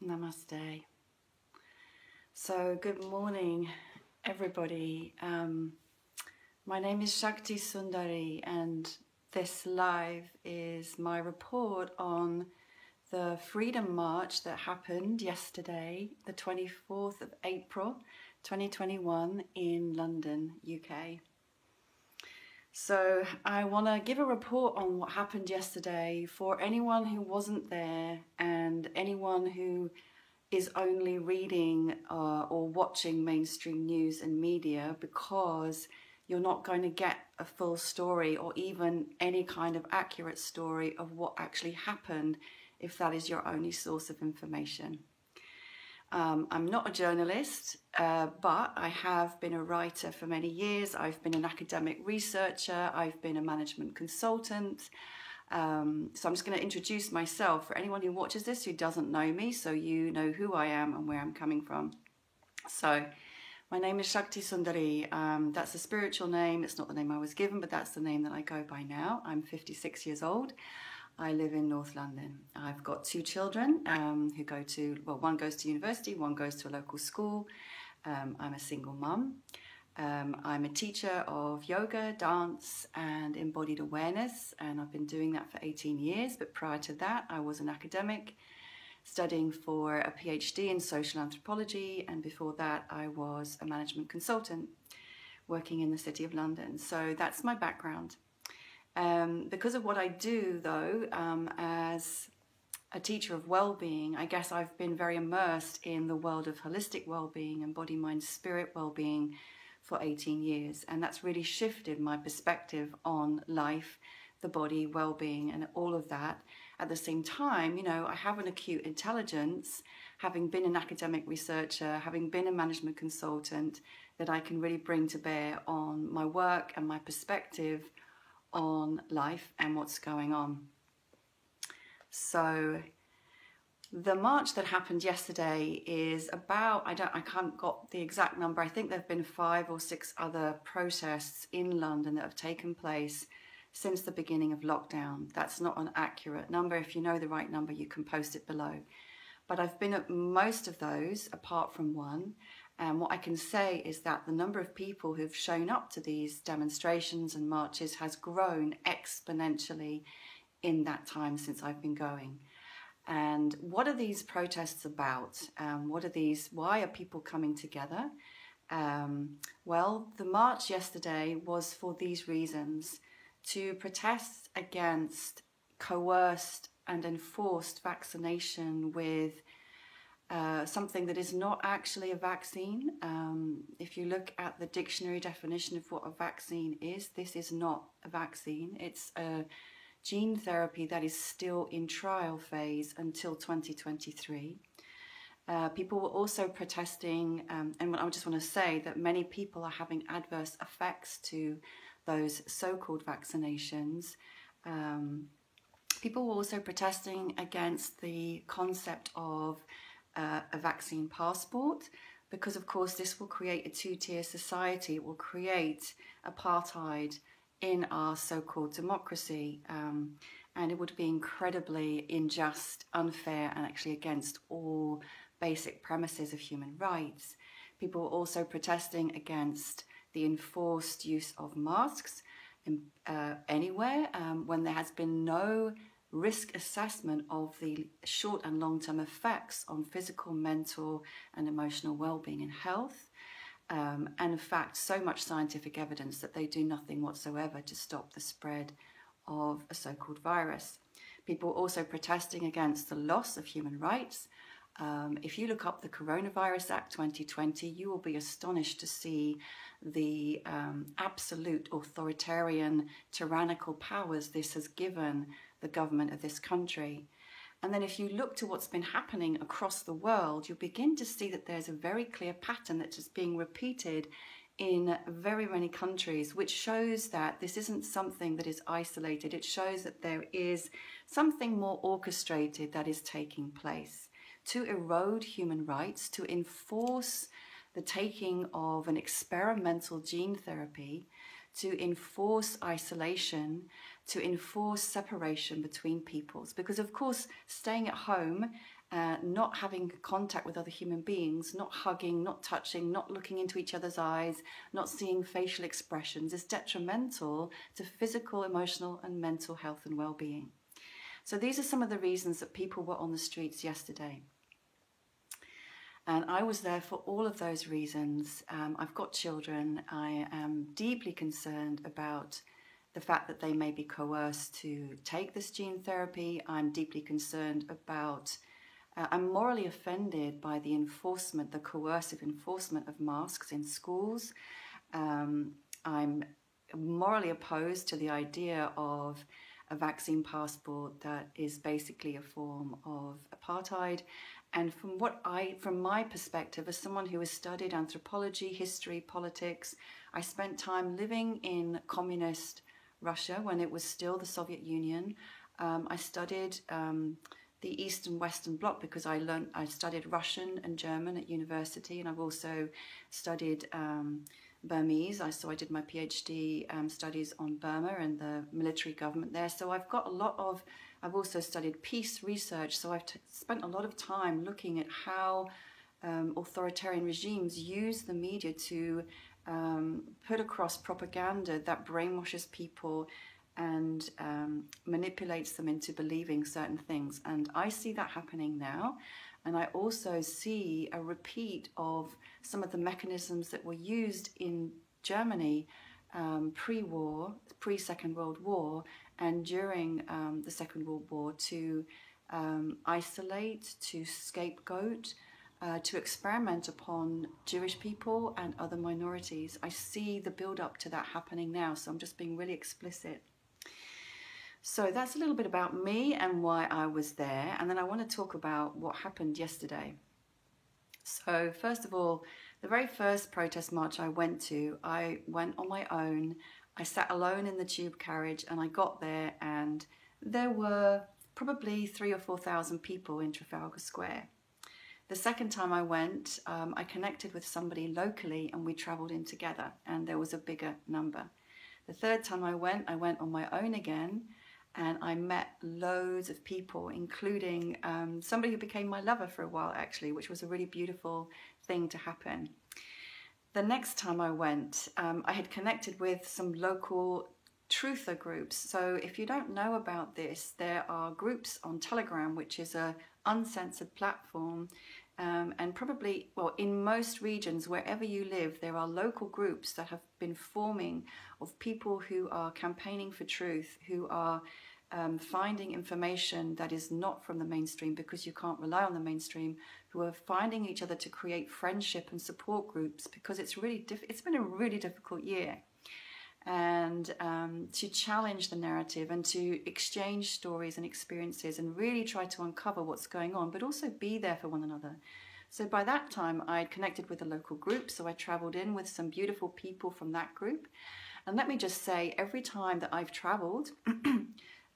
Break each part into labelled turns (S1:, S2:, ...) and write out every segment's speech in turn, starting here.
S1: Namaste. So, good morning, everybody. My name is Shakti Sundari, and this live is my report on the Freedom March that happened yesterday, the 24th of April 2021, in London, UK. So, I want to give a report on what happened yesterday for anyone who wasn't there and anyone who is only reading or watching mainstream news and media, because you're not going to get a full story or even any kind of accurate story of what actually happened if that is your only source of information. I'm not a journalist, but I have been a writer for many years. I've been an academic researcher. I've been a management consultant. So I'm just going to introduce myself for anyone who watches this who doesn't know me, so you know who I am and where I'm coming from. So my name is Shakti Sundari. That's a spiritual name. It's not the name I was given, but that's the name that I go by now. I'm 56 years old. I live in North London. I've got two children who go to, well, one goes to university, one goes to a local school. I'm a single mum. I'm a teacher of yoga, dance, and embodied awareness, and I've been doing that for 18 years. But prior to that, I was an academic studying for a PhD in social anthropology, and before that, I was a management consultant working in the City of London. So that's my background. Because of what I do, though, as a teacher of well-being, I guess I've been very immersed in the world of holistic well-being and body, mind, spirit well-being for 18 years. And that's really shifted my perspective on life, the body, well-being, and all of that. At the same time, you know, I have an acute intelligence, having been an academic researcher, having been a management consultant, that I can really bring to bear on my work and my perspective on life and what's going on. So the march that happened yesterday is about, I can't got the exact number. I think there have been 5 or 6 other protests in London that have taken place since the beginning of lockdown. That's not an accurate number. If you know the right number, you can post it below. But I've been at most of those, apart from one. And what I can say is that the number of people who've shown up to these demonstrations and marches has grown exponentially in that time since I've been going. And what are these protests about? Why are people coming together? Well, the march yesterday was for these reasons: to protest against coerced and enforced vaccination with something that is not actually a vaccine. If you look at the dictionary definition of what a vaccine is, this is not a vaccine. It's a gene therapy that is still in trial phase until 2023. People were also protesting, and I just want to say that many people are having adverse effects to those so-called vaccinations. People were also protesting against the concept of a vaccine passport, because of course this will create a two-tier society. It will create apartheid in our so-called democracy, and it would be incredibly unjust, unfair, and actually against all basic premises of human rights. People were also protesting against the enforced use of masks anywhere, when there has been no risk assessment of the short and long-term effects on physical, mental, and emotional well-being and health. And in fact, so much scientific evidence that they do nothing whatsoever to stop the spread of a so-called virus. People are also protesting against the loss of human rights. If you look up the Coronavirus Act 2020, you will be astonished to see the absolute authoritarian, tyrannical powers this has given the government of this country. And then if you look to what's been happening across the world, you'll begin to see that there's a very clear pattern that is being repeated in very many countries, which shows that this isn't something that is isolated. It shows that there is something more orchestrated that is taking place to erode human rights, to enforce the taking of an experimental gene therapy, to enforce isolation, to enforce separation between peoples. Because of course, staying at home not having contact with other human beings, not hugging, not touching, not looking into each other's eyes, not seeing facial expressions is detrimental to physical, emotional, and mental health and well-being. So these are some of the reasons that people were on the streets yesterday. And I was there for all of those reasons. I've got children. I am deeply concerned about the fact that they may be coerced to take this gene therapy. I'm deeply concerned about I'm morally offended by the enforcement, the coercive enforcement of masks in schools. I'm morally opposed to the idea of a vaccine passport that is basically a form of apartheid. And from my perspective, as someone who has studied anthropology, history, politics, I spent time living in communist Russia when it was still the Soviet Union. I studied the East and Western Bloc because I studied Russian and German at university, and I've also studied Burmese. So I did my PhD studies on Burma and the military government there. So I've also studied peace research. So I've spent a lot of time looking at how authoritarian regimes use the media to put across propaganda that brainwashes people and manipulates them into believing certain things. And I see that happening now. And I also see a repeat of some of the mechanisms that were used in Germany pre-war, pre-Second World War, and during the Second World War to isolate, to scapegoat, to experiment upon Jewish people and other minorities. I see the build-up to that happening now, so I'm just being really explicit. So that's a little bit about me and why I was there, and then I want to talk about what happened yesterday. So first of all, the very first protest march I went on my own. I sat alone in the tube carriage, and I got there, and there were probably 3,000 or 4,000 people in Trafalgar Square. The second time I went, I connected with somebody locally, and we travelled in together, and there was a bigger number. The third time I went on my own again, and I met loads of people, including somebody who became my lover for a while, actually, which was a really beautiful thing to happen. The next time I went, I had connected with some local truther groups. So if you don't know about this, there are groups on Telegram, which is a uncensored platform. And probably, well, in most regions, wherever you live, there are local groups that have been forming of people who are campaigning for truth, who are finding information that is not from the mainstream because you can't rely on the mainstream, who are finding each other to create friendship and support groups because it's been a really difficult year. And to challenge the narrative and to exchange stories and experiences and really try to uncover what's going on, but also be there for one another. So by that time, I'd connected with a local group, so I travelled in with some beautiful people from that group. And let me just say, every time that I've travelled,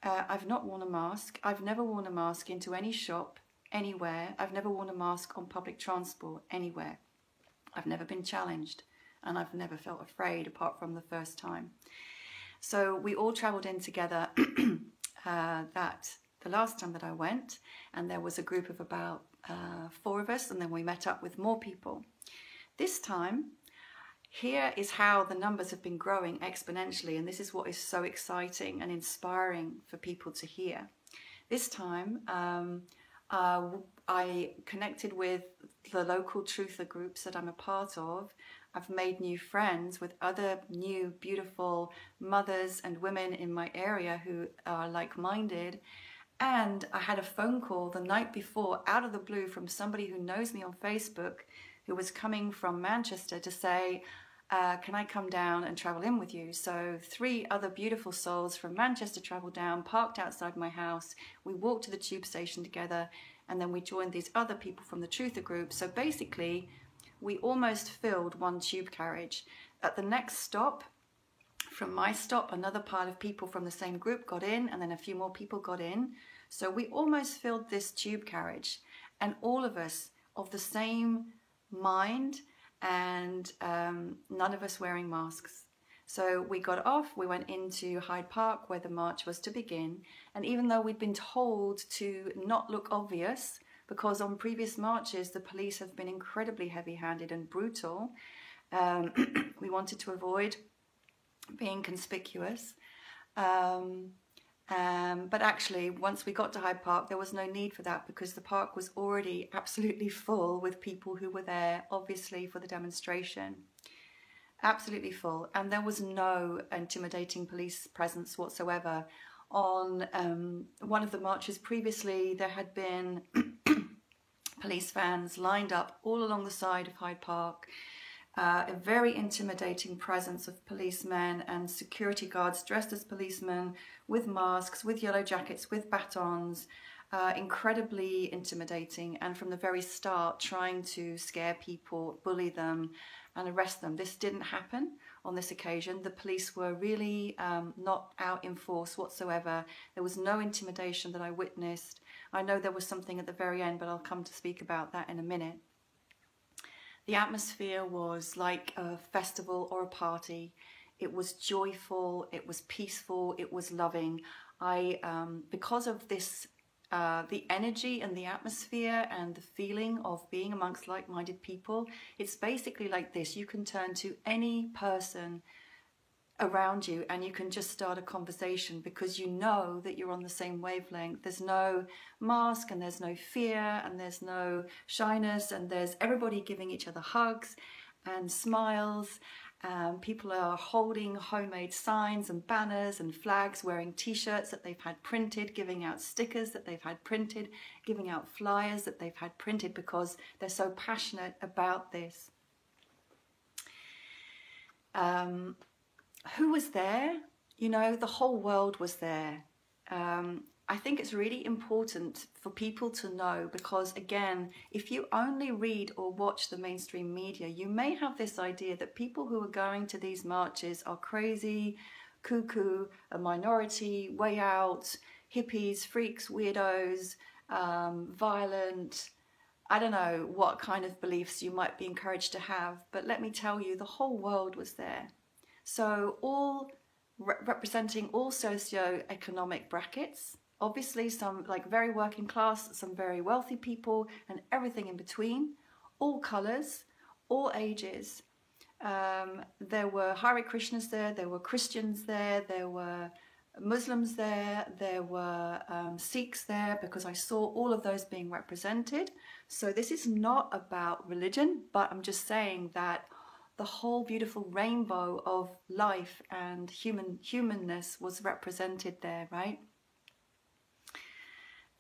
S1: I've not worn a mask. I've never worn a mask into any shop, anywhere. I've never worn a mask on public transport, anywhere. I've never been challenged. And I've never felt afraid apart from the first time. So we all travelled in together the last time that I went, and there was a group of about 4 of us, and then we met up with more people. This time, here is how the numbers have been growing exponentially, and this is what is so exciting and inspiring for people to hear. This time, I connected with the local truther groups that I'm a part of. I've made new friends with other new, beautiful mothers and women in my area who are like-minded. And I had a phone call the night before, out of the blue, from somebody who knows me on Facebook, who was coming from Manchester to say, can I come down and travel in with you? So 3 other beautiful souls from Manchester travelled down, parked outside my house. We walked to the tube station together, and then we joined these other people from the truther group. So basically, we almost filled one tube carriage. At the next stop, from my stop, another pile of people from the same group got in, and then a few more people got in. So we almost filled this tube carriage, and all of us of the same mind, and none of us wearing masks. So we got off, we went into Hyde Park where the march was to begin, and even though we'd been told to not look obvious, because on previous marches the police have been incredibly heavy-handed and brutal. We wanted to avoid being conspicuous. But actually, once we got to Hyde Park, there was no need for that because the park was already absolutely full with people who were there, obviously, for the demonstration. Absolutely full. And there was no intimidating police presence whatsoever. On one of the marches previously, there had been police vans lined up all along the side of Hyde Park. A very intimidating presence of policemen and security guards dressed as policemen with masks, with yellow jackets, with batons, incredibly intimidating, and from the very start trying to scare people, bully them and arrest them. This didn't happen on this occasion. The police were really not out in force whatsoever. There was no intimidation that I witnessed. I know there was something at the very end, but I'll come to speak about that in a minute. The atmosphere was like a festival or a party. It was joyful, it was peaceful, it was loving. Because of this, the energy and the atmosphere and the feeling of being amongst like-minded people, it's basically like this. You can turn to any person around you and you can just start a conversation because you know that you're on the same wavelength. There's no mask and there's no fear and there's no shyness, and there's everybody giving each other hugs and smiles. People are holding homemade signs and banners and flags, wearing t-shirts that they've had printed, giving out stickers that they've had printed, giving out flyers that they've had printed because they're so passionate about this. Who was there? You know, the whole world was there. I think it's really important for people to know because, again, if you only read or watch the mainstream media, you may have this idea that people who are going to these marches are crazy, cuckoo, a minority, way out, hippies, freaks, weirdos, violent. I don't know what kind of beliefs you might be encouraged to have, but let me tell you, the whole world was there. So all representing all socio-economic brackets, obviously some like very working class, some very wealthy people, and everything in between, all colours, all ages. There were Hare Krishnas there, there were Christians there, there were Muslims there, there were Sikhs there, because I saw all of those being represented. So this is not about religion, but I'm just saying that the whole beautiful rainbow of life and humanness was represented there, right?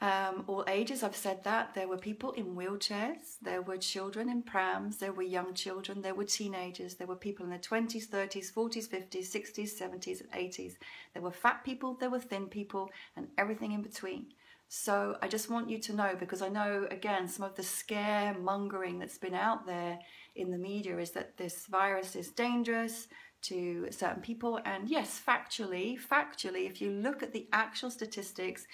S1: All ages, I've said that. There were people in wheelchairs, there were children in prams, there were young children, there were teenagers, there were people in their 20s, 30s, 40s, 50s, 60s, 70s and 80s. There were fat people, there were thin people, and everything in between. So I just want you to know, because I know, again, some of the scaremongering that's been out there in the media is that this virus is dangerous to certain people. And yes, factually, if you look at the actual statistics,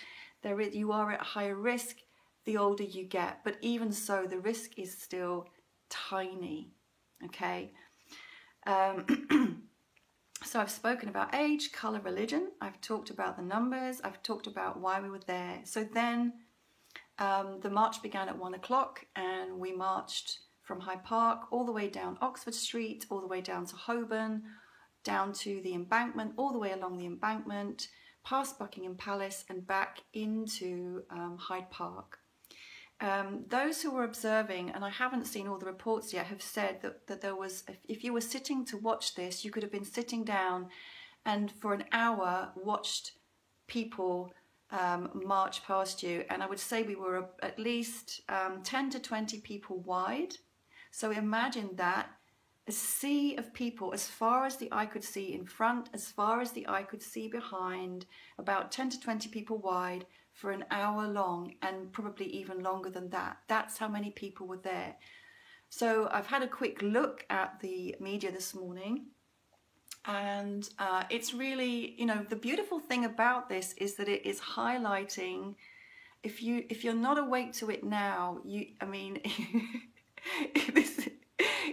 S1: you are at higher risk the older you get. But even so, the risk is still tiny, okay? So I've spoken about age, colour, religion. I've talked about the numbers. I've talked about why we were there. So then the march began at 1 o'clock and we marched from Hyde Park all the way down Oxford Street, all the way down to Holborn, down to the embankment, all the way along the embankment, past Buckingham Palace and back into Hyde Park. Those who were observing, and I haven't seen all the reports yet, have said that there was, if you were sitting to watch this, you could have been sitting down and for an hour watched people march past you. And I would say we were at least 10 to 20 people wide. So imagine that, a sea of people as far as the eye could see in front, as far as the eye could see behind, about 10 to 20 people wide for an hour long, and probably even longer than that. That's how many people were there. So I've had a quick look at the media this morning, and it's really, you know, the beautiful thing about this is that it is highlighting, if you're not awake to it now,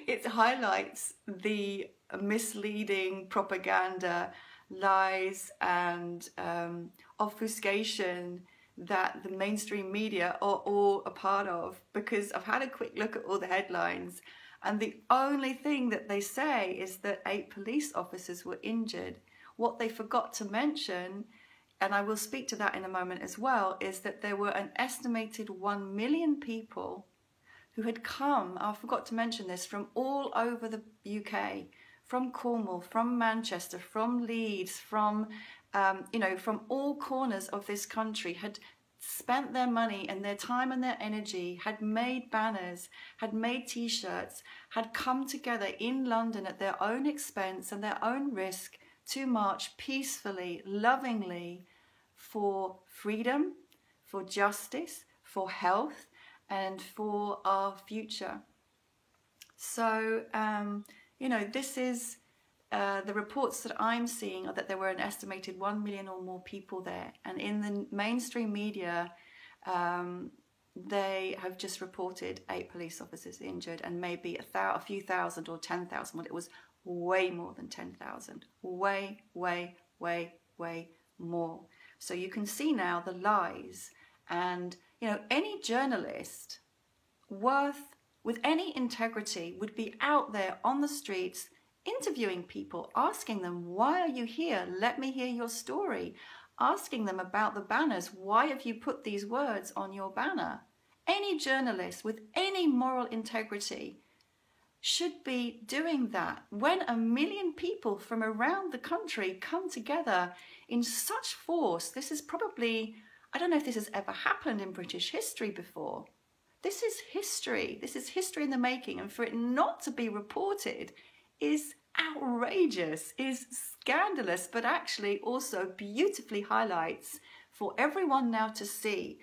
S1: it highlights the misleading propaganda, lies and obfuscation that the mainstream media are all a part of, because I've had a quick look at all the headlines, and the only thing that they say is that 8 police officers were injured. What they forgot to mention, and I will speak to that in a moment as well, is that there were an estimated 1 million people who had come, I forgot to mention this, from all over the UK, from Cornwall, from Manchester, from Leeds, from from all corners of this country, had spent their money and their time and their energy, had made banners, had made t-shirts, had come together in London at their own expense and their own risk to march peacefully, lovingly for freedom, for justice, for health, and for our future. So, this is the reports that I'm seeing are that there were an estimated 1 million or more people there. And in the mainstream media, they have just reported 8 police officers injured and maybe a few thousand or 10,000. Well, it was way more than 10,000. Way, way, way, way more. So you can see now the lies. And, any journalist with any integrity would be out there on the streets interviewing people, asking them, why are you here? Let me hear your story. Asking them about the banners. Why have you put these words on your banner? Any journalist with any moral integrity should be doing that. When 1 million people from around the country come together in such force, this is probably, I don't know if this has ever happened in British history before. This is history. This is history in the making. And for it not to be reported is outrageous, is scandalous, but actually also beautifully highlights for everyone now to see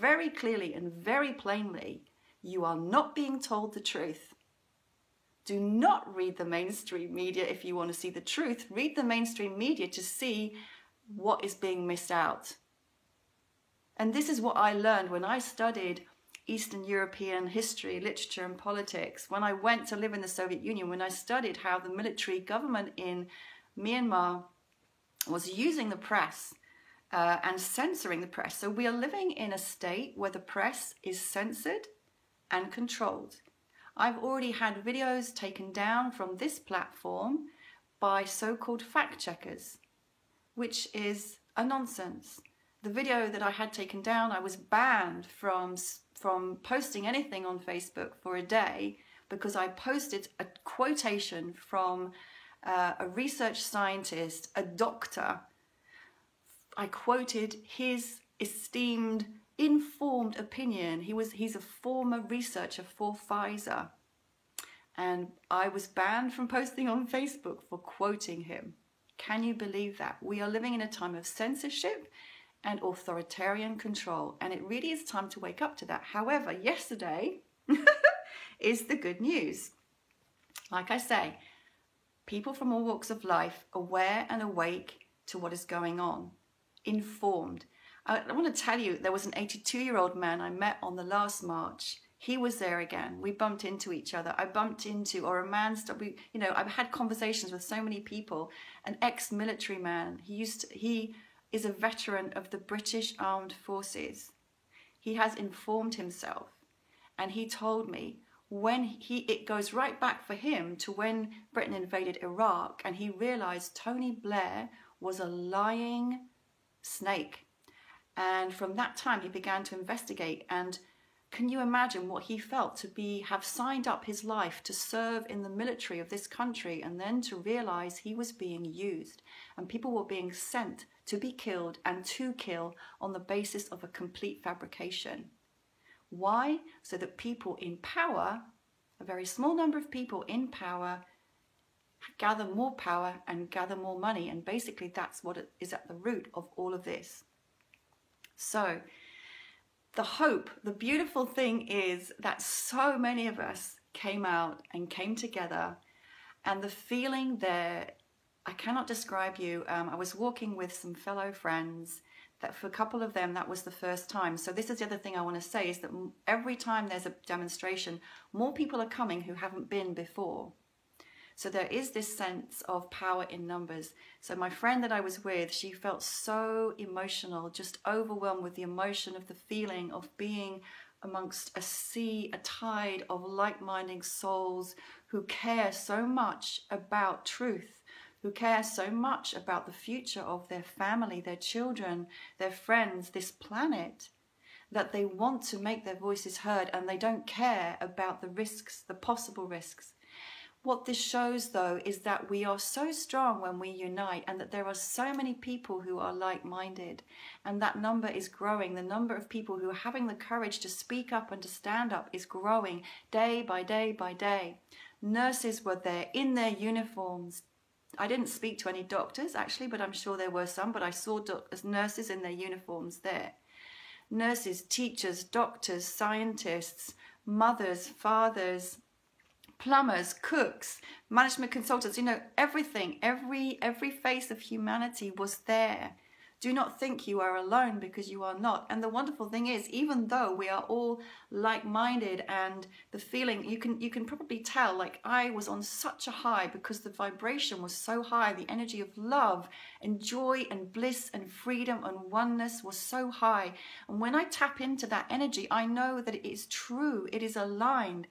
S1: very clearly and very plainly, you are not being told the truth. Do not read the mainstream media if you want to see the truth. Read the mainstream media to see what is being missed out. And this is what I learned when I studied Eastern European history, literature and politics. When I went to live in the Soviet Union, when I studied how the military government in Myanmar was using the press and censoring the press. So we are living in a state where the press is censored and controlled. I've already had videos taken down from this platform by so-called fact checkers, which is a nonsense. The video that I had taken down, I was banned from posting anything on Facebook for a day because I posted a quotation from a research scientist, a doctor. I quoted his esteemed, informed opinion. He's a former researcher for Pfizer. And I was banned from posting on Facebook for quoting him. Can you believe that? We are living in a time of censorship and authoritarian control, and it really is time to wake up to that. However, yesterday is the good news. Like I say, people from all walks of life aware and awake to what is going on, informed. I want to tell you, there was an 82-year-old man I met on the last march. He was there again. We bumped into each other. I've had conversations with so many people. An ex-military man. He is a veteran of the British Armed Forces. He has informed himself, and he told me it goes right back for him to when Britain invaded Iraq, and he realized Tony Blair was a lying snake. And from that time, he began to investigate. And can you imagine what he felt to have signed up his life to serve in the military of this country, and then to realize he was being used and people were being sent to be killed and to kill on the basis of a complete fabrication. Why? So that people in power, a very small number of people in power, gather more power and gather more money. And basically that's what is at the root of all of this. So the hope, the beautiful thing is that so many of us came out and came together, and the feeling there, I cannot describe you. I was walking with some fellow friends that for a couple of them, that was the first time. So this is the other thing I want to say, is that every time there's a demonstration, more people are coming who haven't been before. So there is this sense of power in numbers. So my friend that I was with, she felt so emotional, just overwhelmed with the emotion of the feeling of being amongst a sea, a tide of like-minded souls who care so much about truth, who care so much about the future of their family, their children, their friends, this planet, that they want to make their voices heard, and they don't care about the risks, the possible risks. What this shows, though, is that we are so strong when we unite, and that there are so many people who are like-minded, and that number is growing. The number of people who are having the courage to speak up and to stand up is growing day by day by day. Nurses were there in their uniforms. I didn't speak to any doctors, actually, but I'm sure there were some, but I saw nurses in their uniforms there. Nurses, teachers, doctors, scientists, mothers, fathers, plumbers, cooks, management consultants, you know, everything, every face of humanity was there. Do not think you are alone, because you are not. And the wonderful thing is, even though we are all like-minded, and the feeling, you can probably tell, like, I was on such a high because the vibration was so high. The energy of love and joy and bliss and freedom and oneness was so high. And when I tap into that energy, I know that it is true, it is aligned.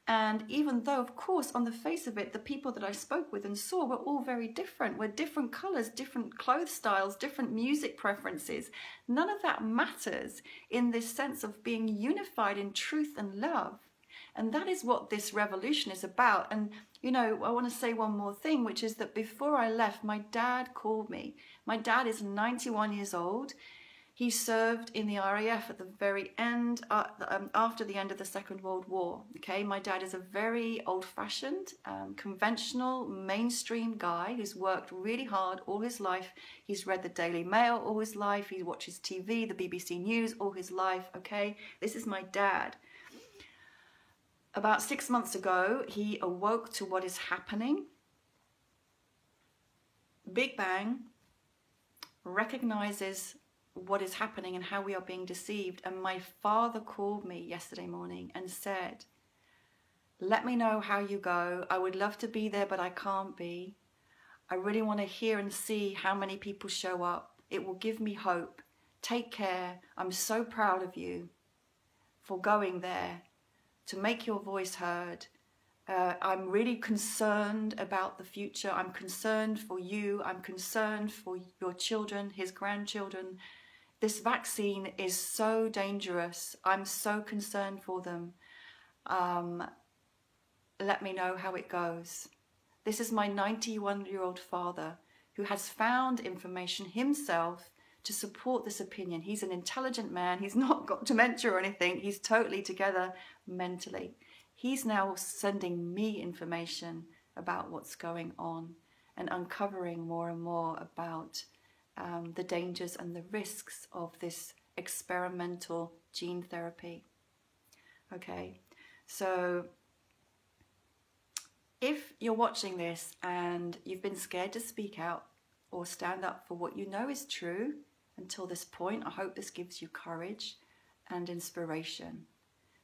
S1: And even though, of course, on the face of it, the people that I spoke with and saw were all very different. We're different colors, different clothes styles, different music preferences. None of that matters in this sense of being unified in truth and love. And that is what this revolution is about. And, you know, I want to say one more thing, which is that before I left, my dad called me. My dad is 91 years old. He served in the RAF at the very end, after the end of the Second World War. Okay, my dad is a very old-fashioned, conventional, mainstream guy who's worked really hard all his life. He's read the Daily Mail all his life. He watches TV, the BBC News all his life. Okay, this is my dad. About 6 months ago, he awoke to what is happening. Big Bang recognizes what is happening and how we are being deceived. And my father called me yesterday morning and said, let me know how you go. I would love to be there, but I can't be. I really want to hear and see how many people show up. It will give me hope. Take care. I'm so proud of you for going there to make your voice heard. I'm really concerned about the future. I'm concerned for you. I'm concerned for your children, his grandchildren. This vaccine is so dangerous. I'm so concerned for them. Let me know how it goes. This is my 91-year-old father who has found information himself to support this opinion. He's an intelligent man. He's not got dementia or anything. He's totally together mentally. He's now sending me information about what's going on and uncovering more and more about the dangers and the risks of this experimental gene therapy. Okay, so if you're watching this and you've been scared to speak out or stand up for what you know is true until this point, I hope this gives you courage and inspiration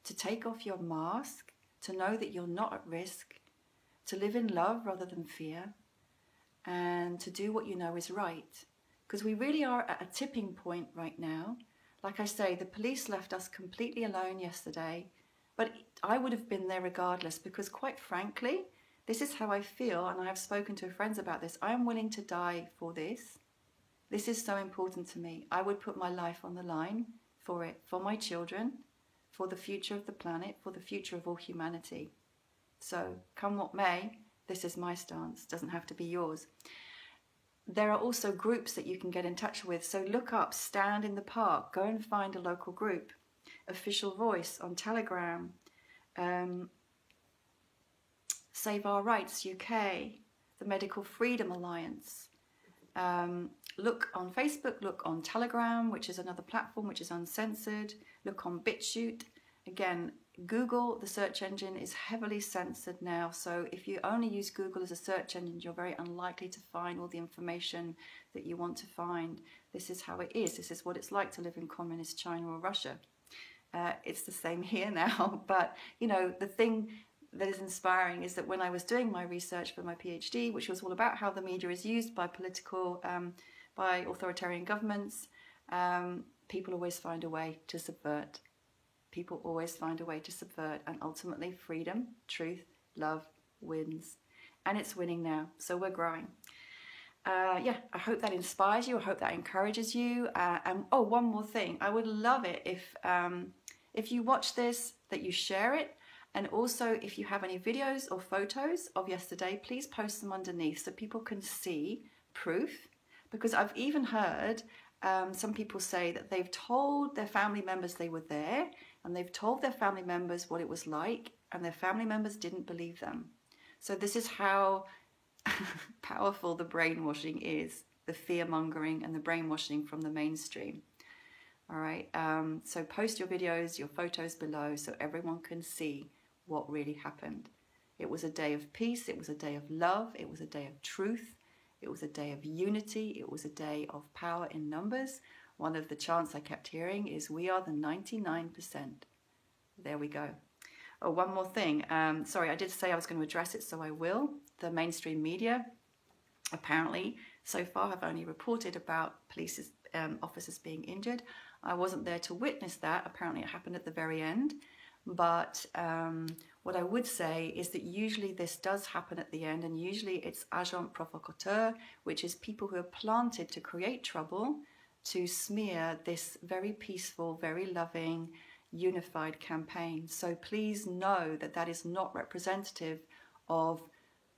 S1: to take off your mask, to know that you're not at risk, to live in love rather than fear, and to do what you know is right. Because we really are at a tipping point right now. Like I say, the police left us completely alone yesterday, but I would have been there regardless, because quite frankly, this is how I feel, and I have spoken to friends about this. I am willing to die for this. This is so important to me. I would put my life on the line for it, for my children, for the future of the planet, for the future of all humanity. So come what may, this is my stance. It doesn't have to be yours. There are also groups that you can get in touch with. So look up Stand in the Park. Go and find a local group. Official Voice on Telegram. Save Our Rights UK. The Medical Freedom Alliance. Look on Facebook. Look on Telegram, which is another platform which is uncensored. Look on BitChute. Again, Google, the search engine, is heavily censored now, so if you only use Google as a search engine, you're very unlikely to find all the information that you want to find. This is how it is. This is what it's like to live in communist China or Russia. It's the same here now, but you know, the thing that is inspiring is that when I was doing my research for my PhD, which was all about how the media is used by by authoritarian governments, people always find a way to subvert. People always find a way to subvert, and ultimately freedom, truth, love wins. And it's winning now, so we're growing. Yeah, I hope that inspires you. I hope that encourages you. And oh, one more thing. I would love it if you watch this, that you share it. And also, if you have any videos or photos of yesterday, please post them underneath so people can see proof. Because I've even heard some people say that they've told their family members they were there, and they've told their family members what it was like, and their family members didn't believe them. So this is how powerful the brainwashing is, the fear-mongering and the brainwashing from the mainstream. All right, so post your videos, your photos below so everyone can see what really happened. It was a day of peace, it was a day of love, it was a day of truth, it was a day of unity, it was a day of power in numbers. One of the chants I kept hearing is, we are the 99%. There we go. Oh, one more thing. Sorry, I did say I was going to address it, so I will. The mainstream media, apparently, so far have only reported about police officers being injured. I wasn't there to witness that. Apparently it happened at the very end. But what I would say is that usually this does happen at the end, and usually it's agent provocateur, which is people who are planted to create trouble, to smear this very peaceful, very loving, unified campaign. So please know that that is not representative of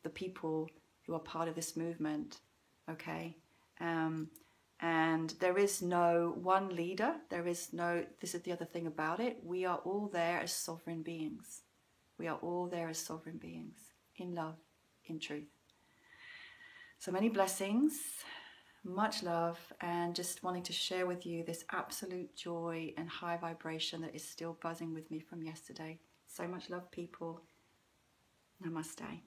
S1: the people who are part of this movement, okay? And there is no one leader. There is no, this is the other thing about it, we are all there as sovereign beings. We are all there as sovereign beings, in love, in truth. So many blessings, much love, and just wanting to share with you this absolute joy and high vibration that is still buzzing with me from yesterday. So much love, people. Namaste.